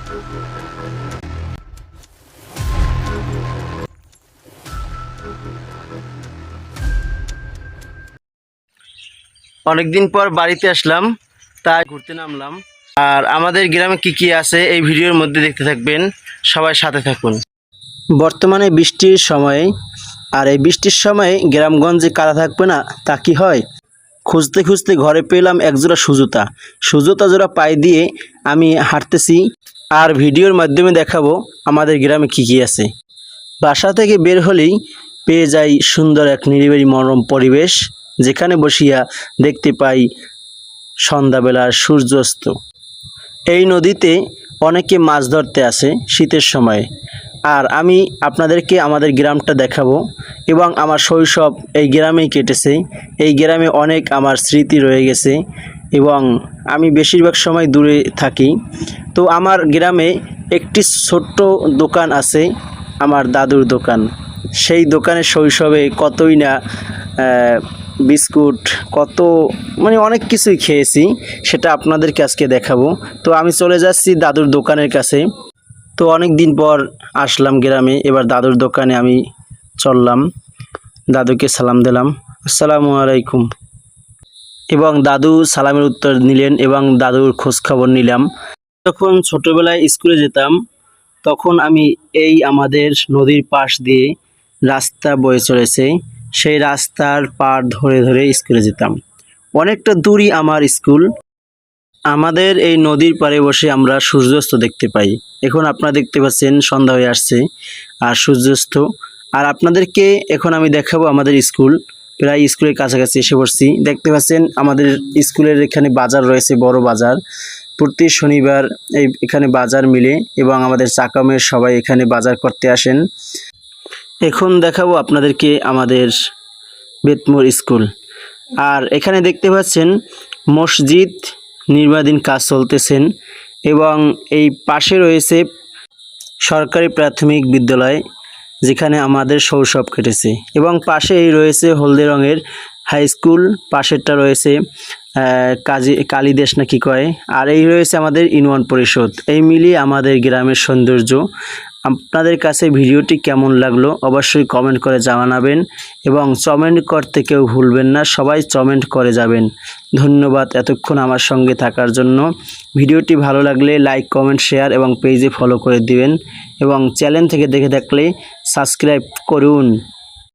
অনেকদিন পর বাড়িতে আসলাম, তাই ঘুরতে নামলাম। আর আমাদের গ্রামে কি কি আছে এই ভিডিওর মধ্যে দেখতে থাকবেন, সবাই সাথে থাকুন। বর্তমানে বৃষ্টির সময়, আর এই বৃষ্টির সময় গ্রামগঞ্জে কাদা থাকবে না তা কি হয়? খুঁজতে খুঁজতে ঘরে পেলাম একজোড়া সুজুতা জোড়া পায়ে দিয়ে আমি হাঁটতেছি, আর ভিডিওর মাধ্যমে দেখাবো আমাদের গ্রামে কি কি আছে। বাসা থেকে বের হলেই পেয়ে যাই সুন্দর এক নিরিবিলি মনোরম পরিবেশ, যেখানে বসিয়া দেখতে পাই সন্ধ্যাবেলার সূর্যাস্ত। এই নদীতে অনেকে মাছ ধরতে আসে শীতের সময়, আর আমি আপনাদেরকে আমাদের গ্রামটা দেখাবো। এবং আমার শৈশব এই গ্রামেই কেটেছে, এই গ্রামে অনেক আমার স্মৃতি রয়ে গেছে, এবং আমি বেশিরভাগ সময় দূরে থাকি। তো আমার গ্রামে একটি ছোট্ট দোকান আছে, আমার দাদুর দোকান। সেই দোকানে শৈশবে কতই না বিস্কুট, কত মানে অনেক কিছুই খেয়েছি, সেটা আপনাদেরকে আজকে দেখাবো। তো আমি চলে যাচ্ছি দাদুর দোকানের কাছে। তো অনেক দিন পর আসলাম গ্রামে, এবার দাদুর দোকানে আমি চললাম, দাদুকে সালাম দিলাম, আসসালামু আলাইকুম। এবং দাদু সালামের উত্তর নিলেন এবং দাদুর খোঁজ খবর নিলাম। যখন ছোটোবেলায় স্কুলে যেতাম, তখন আমি এই আমাদের নদীর পাশ দিয়ে রাস্তা বয়ে চলেছে, সেই রাস্তার পার ধরে ধরে স্কুলে যেতাম। অনেকটা দূরই আমার স্কুল। আমাদের এই নদীর পাড়ে বসে আমরা সূর্যাস্ত দেখতে পাই। এখন আপনারা দেখতে পাচ্ছেন সন্ধ্যা হয়ে আসছে আর সূর্যাস্ত। আর আপনাদেরকে এখন আমি দেখাবো আমাদের স্কুল। প্রায় স্কুলের কাছাকাছি এসে পড়ছি। দেখতে পাচ্ছেন আমাদের স্কুলের এখানে বাজার রয়েছে, বড় বাজার। প্রতি শনিবার এখানে বাজার মিলে, এবং আমাদের চাকামের সবাই এখানে বাজার করতে আসেন। এখন দেখাবো আপনাদেরকে আমাদের বেতমোর স্কুল। আর এখানে দেখতে পাচ্ছেন মসজিদ নির্মাণাধীন কাজ চলতেছেন, এবং এই পাশে রয়েছে সরকারি প্রাথমিক বিদ্যালয়, যেখানে আমাদের শৈশব কেটেছে। এবং পাশেই রয়েছে হলদে রঙের হাই স্কুল, পাশেরটা রয়েছে কালীদেশ না কি কয়, আর এই রয়েছে আমাদের ইউনিয়ন পরিষদ। এই মিলিয়ে আমাদের গ্রামের সৌন্দর্য। আপনাদের কাছে ভিডিওটি কেমন লাগলো অবশ্যই কমেন্ট করে জানাবেন, এবং কমেন্ট করতে কেউ ভুলবেন না, সবাই কমেন্ট করে যাবেন। ধন্যবাদ এতক্ষণ আমার সঙ্গে থাকার জন্য। ভিডিওটি ভালো লাগলে লাইক, কমেন্ট, শেয়ার এবং পেজে ফলো করে দিবেন, এবং চ্যানেল থেকে দেখে থাকলে সাবস্ক্রাইব করুন।